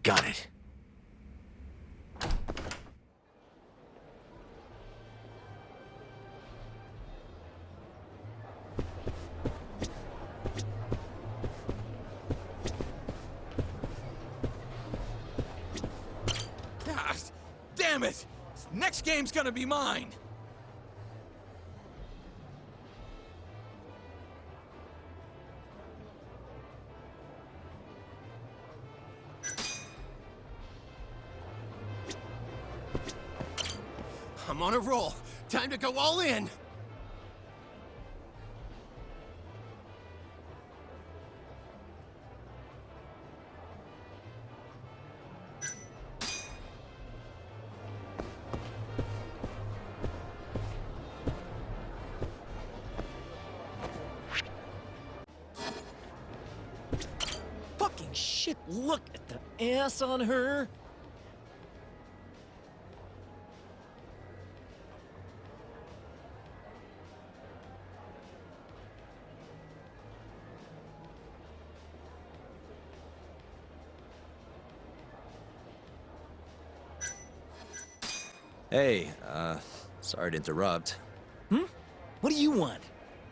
Got it. Ah, damn it! Next game's gonna be mine! I'm on a roll. Time to go all in. Fucking shit, look at the ass on her. Hey, sorry to interrupt. What do you want?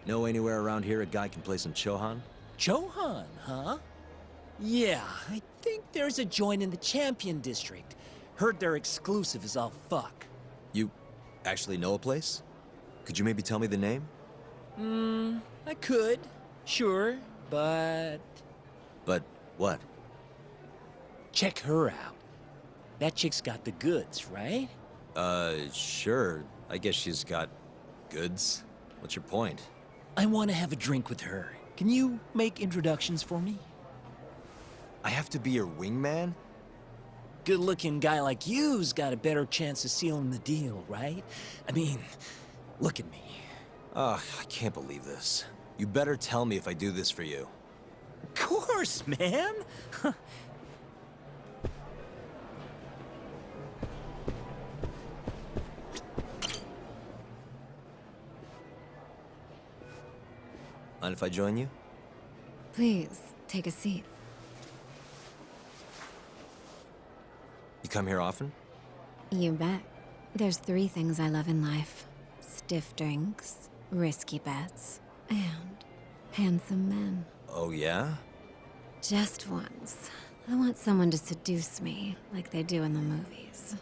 Know anywhere around here a guy can play some Chohan? Johan, huh? Yeah, I think there's a joint in the Champion District. Heard their exclusive is all fuck. You actually know a place? Could you maybe tell me the name? I could, sure, but... But what? check her out. That chick's got the goods, right? Sure. I guess she's got goods. What's your point? I want to have a drink with her. Can you make introductions for me? I have to be your wingman? Good-looking guy like you's got a better chance of sealing the deal, right? I mean, look at me. Ugh, I can't believe this. You better tell me if I do this for you. Of course, man! Mind if I join you? Please, take a seat. You come here often? You bet. There's 3 things I love in life. Stiff drinks, risky bets, and handsome men. Oh, yeah? Just once. I want someone to seduce me, like they do in the movies.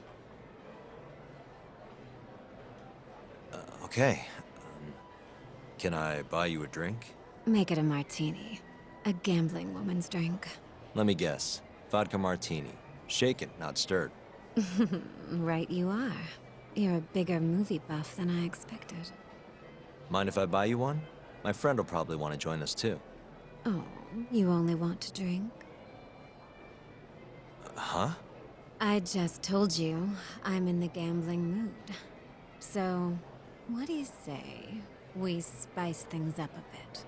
Okay. Can I buy you a drink? Make it a martini. A gambling woman's drink. Let me guess. Vodka martini. Shaken, not stirred. Right you are. You're a bigger movie buff than I expected. Mind if I buy you one? My friend will probably want to join us too. Oh, you only want to drink? Huh? I just told you, I'm in the gambling mood. So, what do you say we spice things up a bit?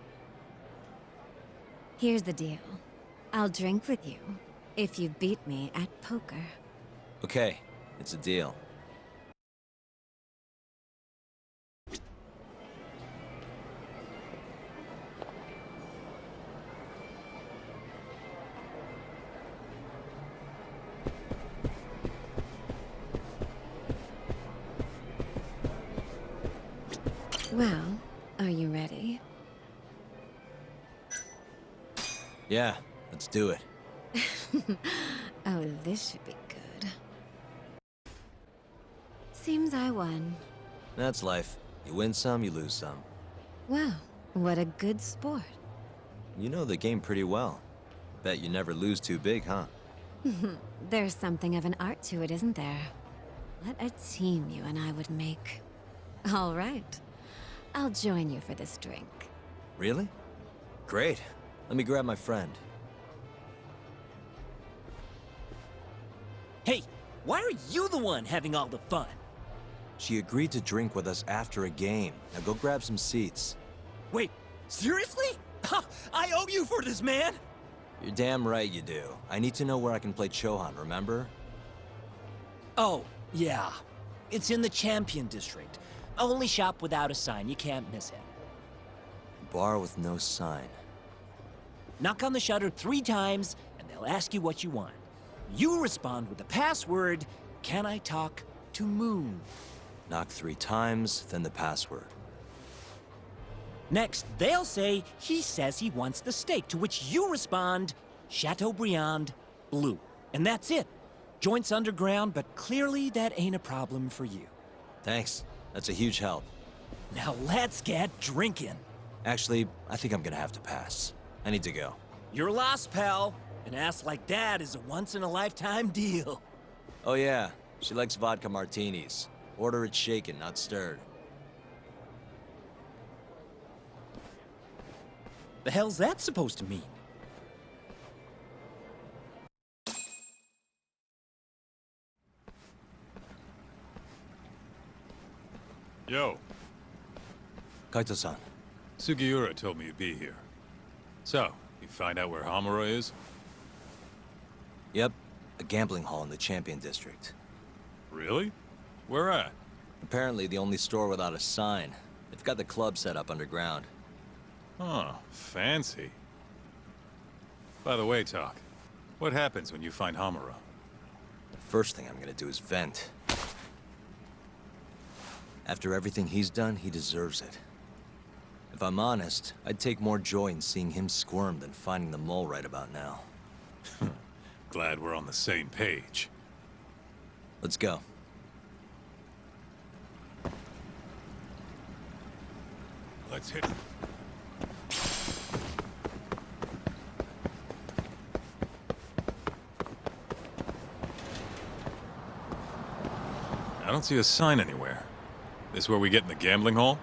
Here's the deal. I'll drink with you if you beat me at poker. Okay, it's a deal. Well, are you ready? Yeah, let's do it. Oh, this should be good. Seems I won. That's life. You win some, you lose some. Wow, what a good sport. You know the game pretty well. Bet you never lose too big, huh? There's something of an art to it, isn't there? What a team you and I would make. All right. I'll join you for this drink. Really? Great. Let me grab my friend. Hey, why are you the one having all the fun? She agreed to drink with us after a game. Now go grab some seats. Wait, seriously? I owe you for this, man! You're damn right you do. I need to know where I can play Chohan, remember? Oh, yeah. It's in the Champion District. Only shop without a sign, you can't miss it. Bar with no sign. Knock on the shutter 3 times, and they'll ask you what you want. You respond with the password, "Can I talk to Moon?" Knock 3 times, then the password. Next, they'll say, "He says he wants the steak," to which you respond, "Chateaubriand Blue." And that's it. Joint's underground, but clearly that ain't a problem for you. Thanks. That's a huge help. Now let's get drinking. Actually, I think I'm gonna have to pass. I need to go. You're lost, pal. An ass like that is a once-in-a-lifetime deal. Oh yeah, she likes vodka martinis. Order it shaken, not stirred. The hell's that supposed to mean? Yo, Kaito-san. Sugiura told me you'd be here. So, you find out where Hamura is? Yep, a gambling hall in the Champion District. Really? Where at? Apparently the only store without a sign. They've got the club set up underground. Huh, fancy. By the way, Talk, what happens when you find Hamura? The first thing I'm gonna do is vent. After everything he's done, he deserves it. If I'm honest, I'd take more joy in seeing him squirm than finding the mole right about now. Glad we're on the same page. Let's go. Let's hit it. I don't see a sign anywhere. This where we get in the gambling hall?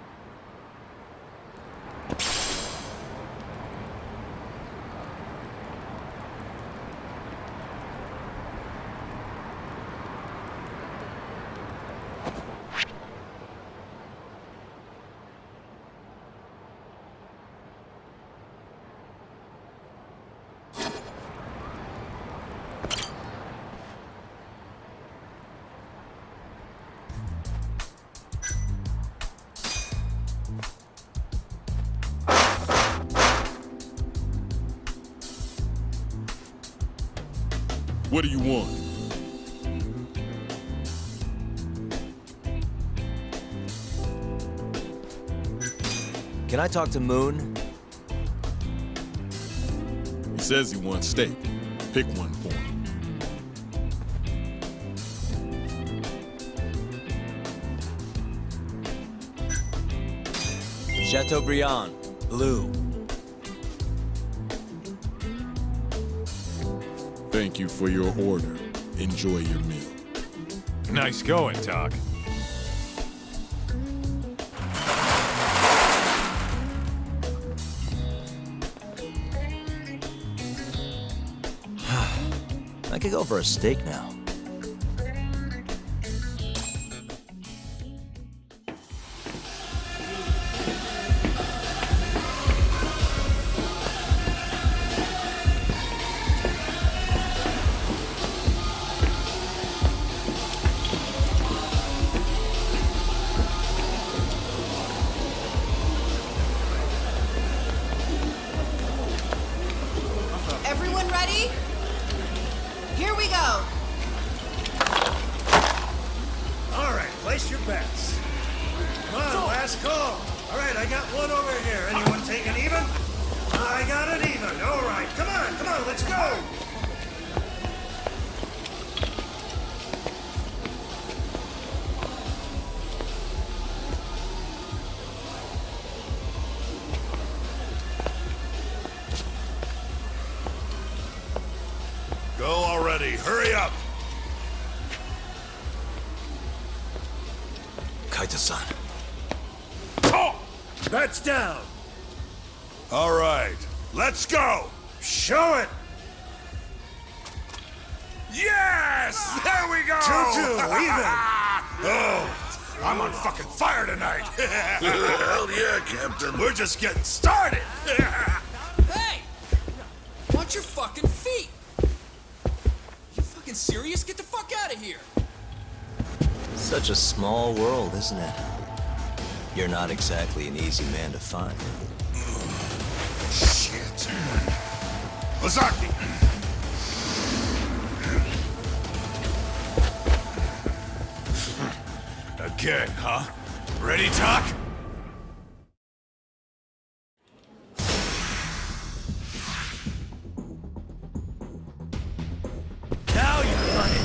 What do you want? Can I talk to Moon? He says he wants steak. Pick one for him. Chateaubriand, Blue. Thank you for your order. Enjoy your meal. Nice going, Talk. I could go for a steak now. Everyone ready? Here we go. All right, place your bets. Come on, last call. All right, I got one over here. Anyone taking even? I got it even. All right, come on, let's go. Go already. Hurry up. Kaito-san. Bets down. All right. Let's go. Show it. Yes! There we go! 2-2, even. Oh, I'm on fucking fire tonight. Hell yeah, Captain. We're just getting started. Hey! Watch your fucking feet! You fucking serious? Get the fuck out of here! Such a small world, isn't it? You're not exactly an easy man to find. Shit. Ozaki! again, huh? Ready, Doc? Now you're running.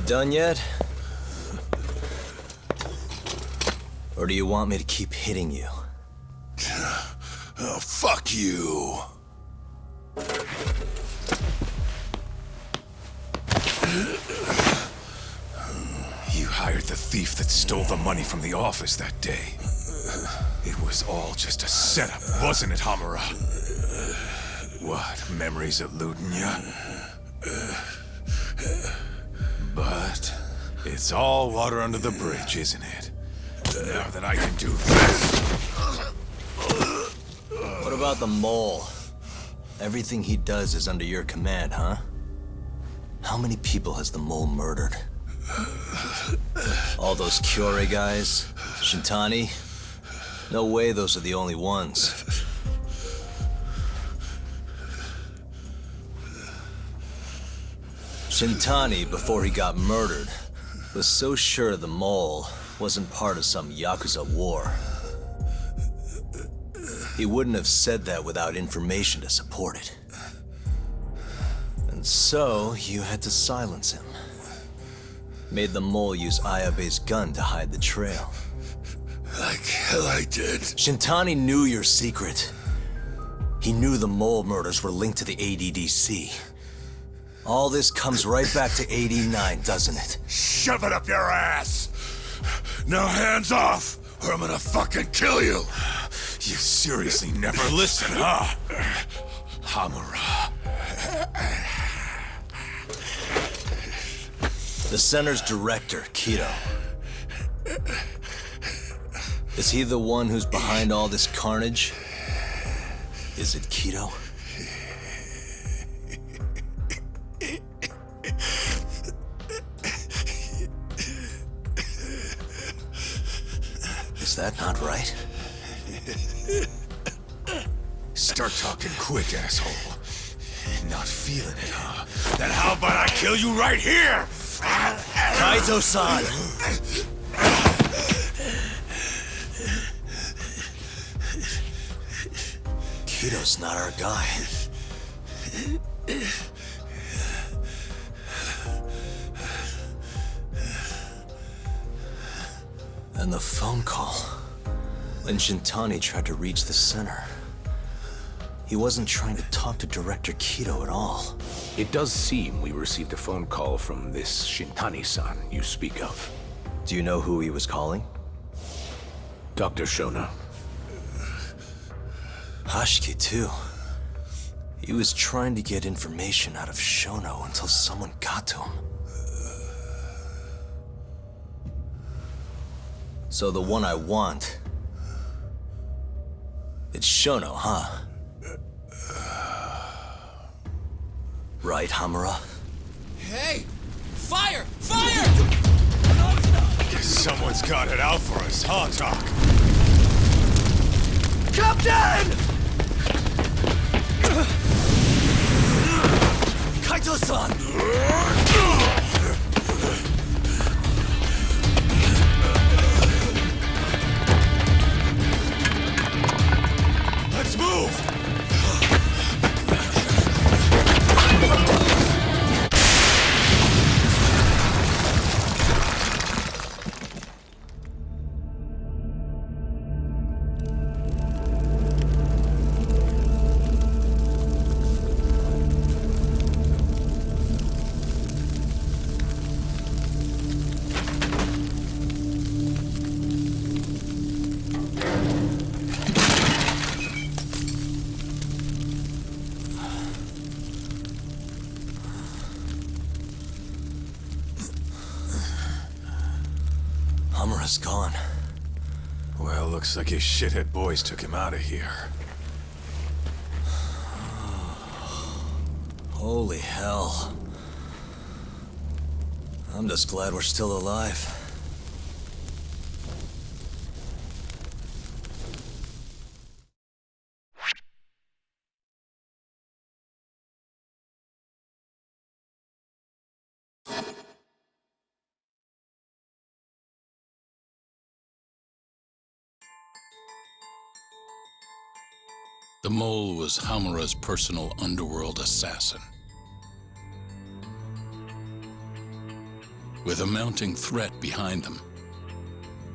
Done yet? Or do you want me to keep hitting you? Oh, fuck you. You hired the thief that stole the money from the office that day. It was all just a setup, wasn't it, Hamura? What, memories eluding ya? But it's all water under the bridge, isn't it? Now that I can do this... What about the mole? Everything he does is under your command, huh? How many people has the mole murdered? All those Kyorei guys? Shintani? No way those are the only ones. Shintani, before he got murdered, was so sure the mole wasn't part of some Yakuza war. He wouldn't have said that without information to support it. And so, you had to silence him. Made the mole use Ayabe's gun to hide the trail. Like hell I did. Shintani knew your secret. He knew the mole murders were linked to the ADDC. All this comes right back to 89, doesn't it? Shove it up your ass! Now hands off, or I'm gonna fucking kill you! You seriously never listen, huh? Hamura. The center's director, Kido. Is he the one who's behind all this carnage? Is it Kido? Is that not right? Start talking quick, asshole. Not feeling it, huh? Then how about I kill you right here? Kaito-san! Kido's not our guy. And the phone call. When Shintani tried to reach the center, he wasn't trying to talk to Director Kido at all. It does seem we received a phone call from this Shintani-san you speak of. Do you know who he was calling? Dr. Shona. Hashiki, too. He was trying to get information out of Shono until someone got to him. So the one I want... it's Shono, huh? Right, Hamura? Hey! Fire! Fire! Guess someone's got it out for us, huh, Doc? Captain! Kaito-san! Let's move! Hamura's gone. Well, looks like his shithead boys took him out of here. Holy hell. I'm just glad we're still alive. The mole was Hamura's personal underworld assassin. With a mounting threat behind them,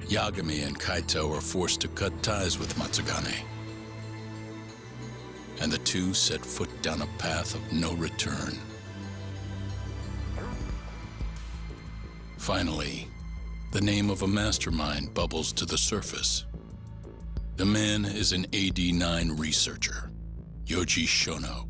Yagami and Kaito were forced to cut ties with Matsugane. And the two set foot down a path of no return. Finally, the name of a mastermind bubbles to the surface. The man is an AD9 researcher, Yoji Shono.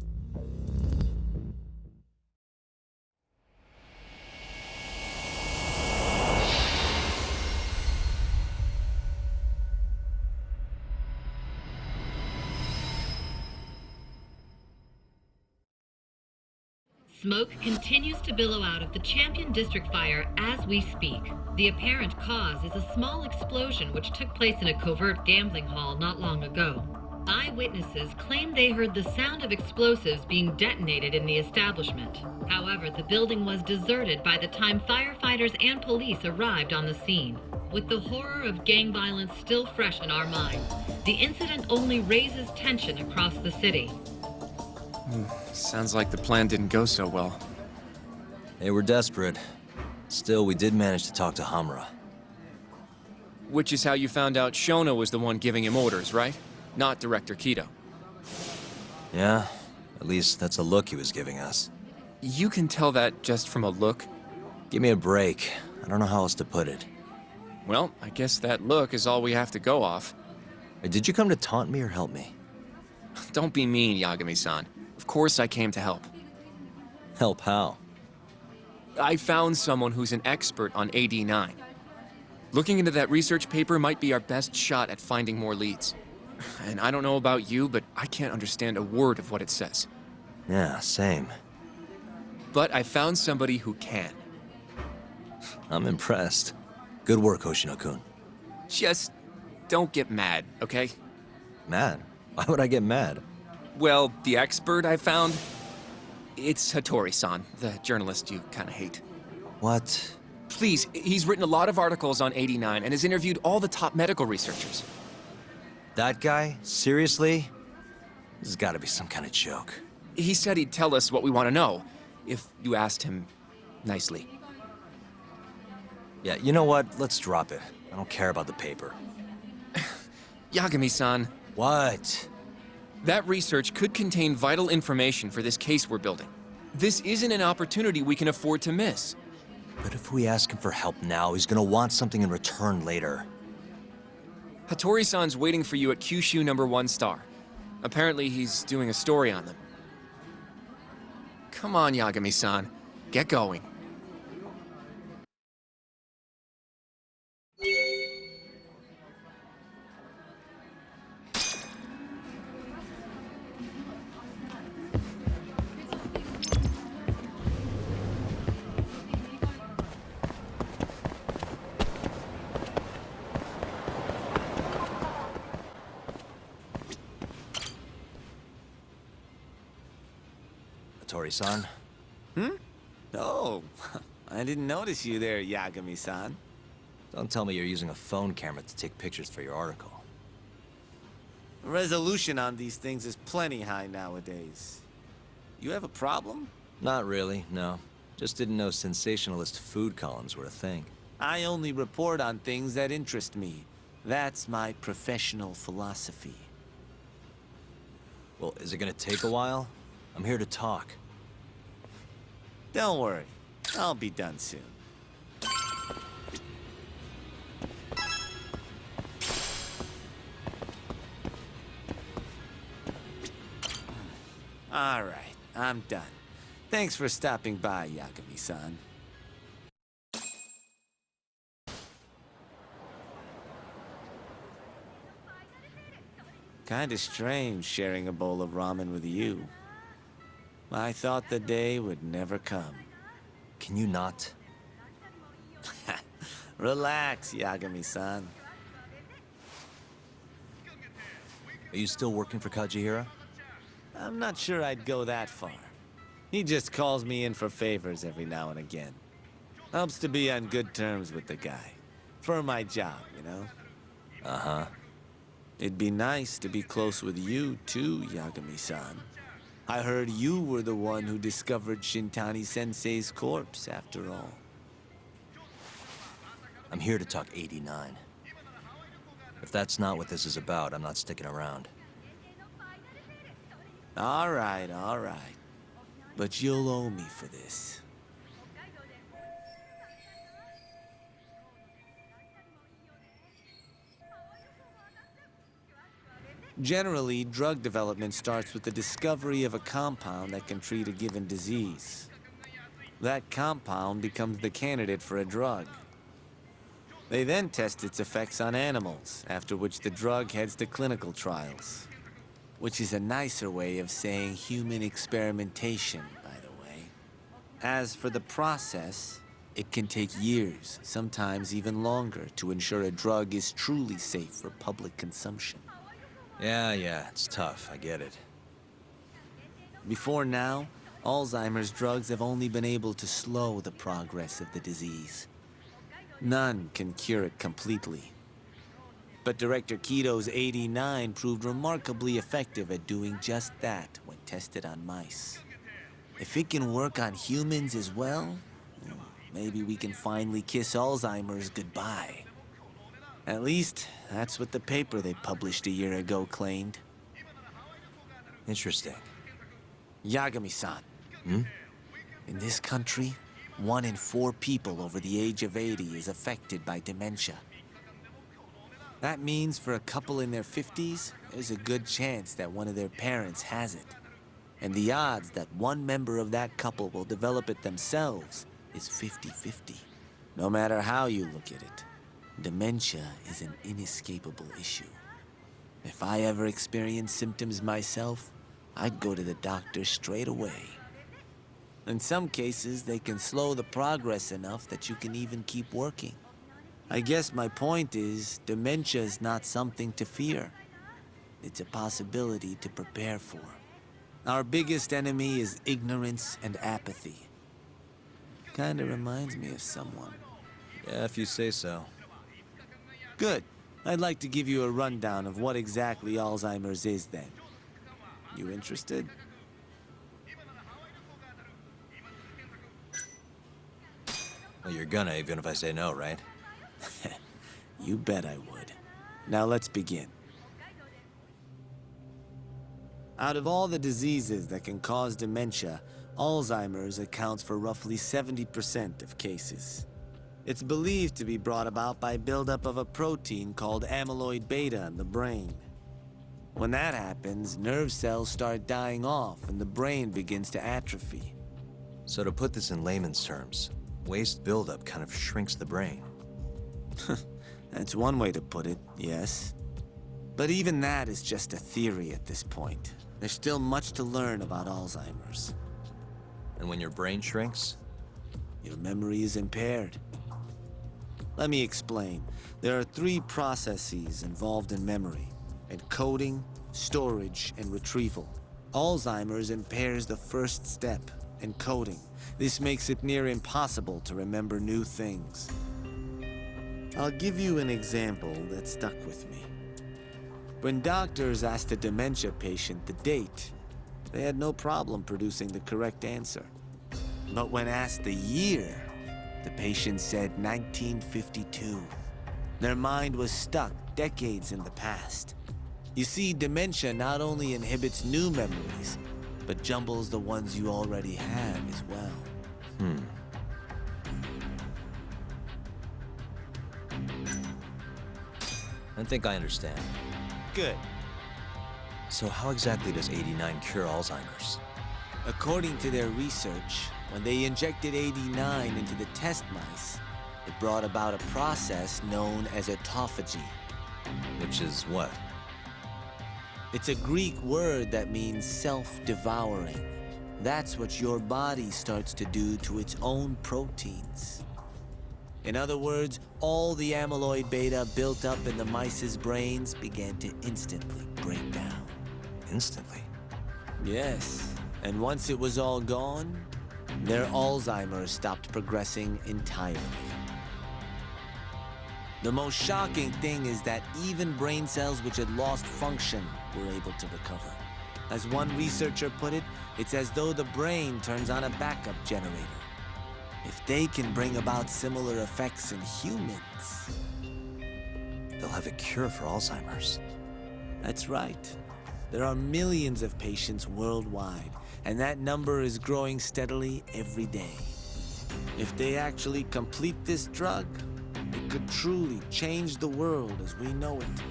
Smoke continues to billow out of the Champion District fire as we speak. The apparent cause is a small explosion which took place in a covert gambling hall not long ago. Eyewitnesses claim they heard the sound of explosives being detonated in the establishment. However, the building was deserted by the time firefighters and police arrived on the scene. With the horror of gang violence still fresh in our minds, the incident only raises tension across the city. Sounds like the plan didn't go so well. They were desperate. Still, we did manage to talk to Hamura. Which is how you found out Shona was the one giving him orders, right? Not Director Kido. Yeah? At least that's a look he was giving us. You can tell that just from a look? Give me a break. I don't know how else to put it. Well, I guess that look is all we have to go off. Hey, did you come to taunt me or help me? Don't be mean, Yagami-san. Of course I came to help. Help how? I found someone who's an expert on AD9. Looking into that research paper might be our best shot at finding more leads. And I don't know about you, but I can't understand a word of what it says. Yeah, same. But I found somebody who can. I'm impressed. Good work, Hoshino-kun. Just don't get mad, okay? Mad? Why would I get mad? Well, the expert I found, it's Hattori-san, the journalist you kind of hate. What? Please, he's written a lot of articles on 89 and has interviewed all the top medical researchers. That guy? Seriously? This has got to be some kind of joke. He said he'd tell us what we want to know, if you asked him nicely. Yeah, you know what? Let's drop it. I don't care about the paper. Yagami-san. What? That research could contain vital information for this case we're building. This isn't an opportunity we can afford to miss. But if we ask him for help now, he's gonna want something in return later. Hattori-san's waiting for you at Kyushu #1 star. Apparently he's doing a story on them. Come on, Yagami-san. Get going. Hattori-san? Oh, I didn't notice you there, Yagami-san. Don't tell me you're using a phone camera to take pictures for your article. Resolution on these things is plenty high nowadays. You have a problem? Not really, no. Just didn't know sensationalist food columns were a thing. I only report on things that interest me. That's my professional philosophy. Well, is it gonna take a while? I'm here to talk. Don't worry. I'll be done soon. All right, I'm done. Thanks for stopping by, Yagami-san. Kinda strange sharing a bowl of ramen with you. I thought the day would never come. Can you not? Relax, Yagami-san. Are you still working for Kajihira? I'm not sure I'd go that far. He just calls me in for favors every now and again. Helps to be on good terms with the guy. For my job, you know? Uh-huh. It'd be nice to be close with you, too, Yagami-san. I heard you were the one who discovered Shintani-sensei's corpse, after all. I'm here to talk 89. If that's not what this is about, I'm not sticking around. All right, all right. But you'll owe me for this. Generally, drug development starts with the discovery of a compound that can treat a given disease. That compound becomes the candidate for a drug. They then test its effects on animals, after which the drug heads to clinical trials. Which is a nicer way of saying human experimentation, by the way. As for the process, it can take years, sometimes even longer, to ensure a drug is truly safe for public consumption. Yeah, it's tough, I get it. Before now, Alzheimer's drugs have only been able to slow the progress of the disease. None can cure it completely. But Director Kito's 89 proved remarkably effective at doing just that when tested on mice. If it can work on humans as well, maybe we can finally kiss Alzheimer's goodbye. At least, that's what the paper they published a year ago claimed. Interesting. Yagami-san. In this country, 1 in 4 people over the age of 80 is affected by dementia. That means for a couple in their 50s, there's a good chance that one of their parents has it. And the odds that one member of that couple will develop it themselves is 50-50. No matter how you look at it, dementia is an inescapable issue. If I ever experienced symptoms myself, I'd go to the doctor straight away. In some cases, they can slow the progress enough that you can even keep working. I guess my point is, dementia is not something to fear. It's a possibility to prepare for. Our biggest enemy is ignorance and apathy. Kinda reminds me of someone. Yeah, if you say so. Good. I'd like to give you a rundown of what exactly Alzheimer's is then. You interested? Well, you're gonna, even if I say no, right? You bet I would. Now let's begin. Out of all the diseases that can cause dementia, Alzheimer's accounts for roughly 70% of cases. It's believed to be brought about by buildup of a protein called amyloid beta in the brain. When that happens, nerve cells start dying off and the brain begins to atrophy. So to put this in layman's terms, waste buildup kind of shrinks the brain. That's one way to put it, yes. But even that is just a theory at this point. There's still much to learn about Alzheimer's. And when your brain shrinks? Your memory is impaired. Let me explain. There are 3 processes involved in memory: encoding, storage, and retrieval. Alzheimer's impairs the first step, encoding. This makes it near impossible to remember new things. I'll give you an example that stuck with me. When doctors asked a dementia patient the date, they had no problem producing the correct answer. But when asked the year, the patient said 1952. Their mind was stuck decades in the past. You see, dementia not only inhibits new memories, but jumbles the ones you already have as well. I think I understand. Good. So how exactly does 89 cure Alzheimer's? According to their research, when they injected 89 into the test mice, it brought about a process known as autophagy. Which is what? It's a Greek word that means self-devouring. That's what your body starts to do to its own proteins. In other words, all the amyloid beta built up in the mice's brains began to instantly break down. Instantly? Yes. And once it was all gone, their Alzheimer's stopped progressing entirely. The most shocking thing is that even brain cells which had lost function were able to recover. As one researcher put it, it's as though the brain turns on a backup generator. If they can bring about similar effects in humans, they'll have a cure for Alzheimer's. That's right. There are millions of patients worldwide, and that number is growing steadily every day. If they actually complete this drug, it could truly change the world as we know it.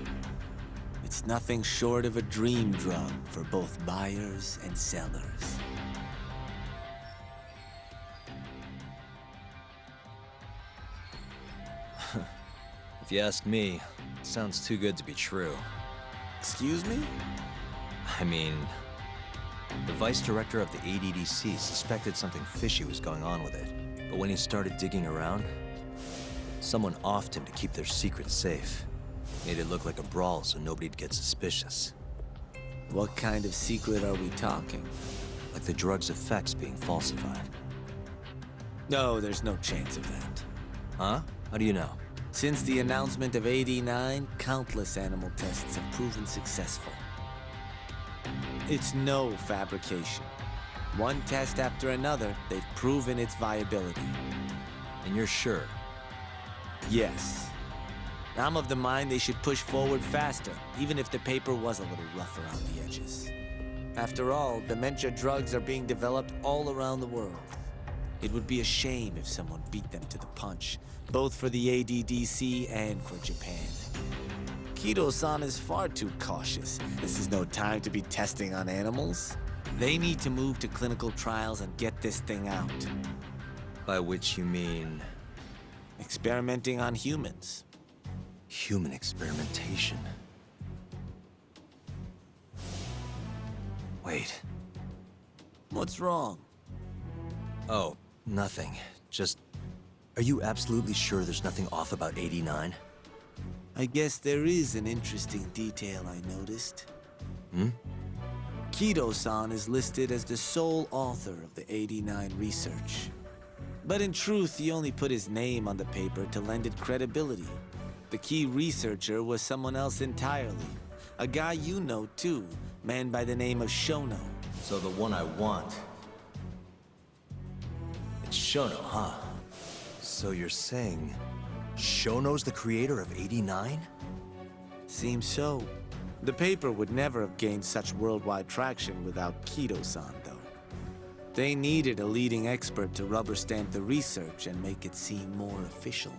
It's nothing short of a dream drug for both buyers and sellers. If you ask me, it sounds too good to be true. Excuse me? I mean, the vice director of the ADDC suspected something fishy was going on with it. But when he started digging around, someone offed him to keep their secret safe. Made it look like a brawl so nobody'd get suspicious. What kind of secret are we talking? Like the drug's effects being falsified. No, there's no chance of that. Huh? How do you know? Since the announcement of 89, countless animal tests have proven successful. It's no fabrication. One test after another, they've proven its viability. And you're sure? Yes. I'm of the mind they should push forward faster, even if the paper was a little rough around the edges. After all, dementia drugs are being developed all around the world. It would be a shame if someone beat them to the punch, both for the ADDC and for Japan. Kido-san is far too cautious. This is no time to be testing on animals. They need to move to clinical trials and get this thing out. By which you mean... Experimenting on humans. human experimentation. Wait. What's wrong? Oh, nothing. Just... Are you absolutely sure there's nothing off about 89? I guess there is an interesting detail I noticed. Kido-san is listed as the sole author of the 89 research. But in truth, he only put his name on the paper to lend it credibility. The key researcher was someone else entirely. A guy you know too, man by the name of Shono. So the one I want... It's Shono, huh? So you're saying... Shono's the creator of 89? Seems so. The paper would never have gained such worldwide traction without Kido-san, though. They needed a leading expert to rubber stamp the research and make it seem more official.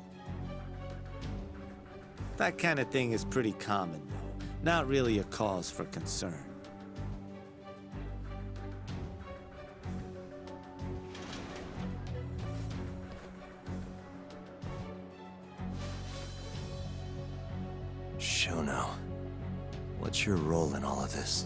That kind of thing is pretty common, though. Not really a cause for concern. Shono, what's your role in all of this?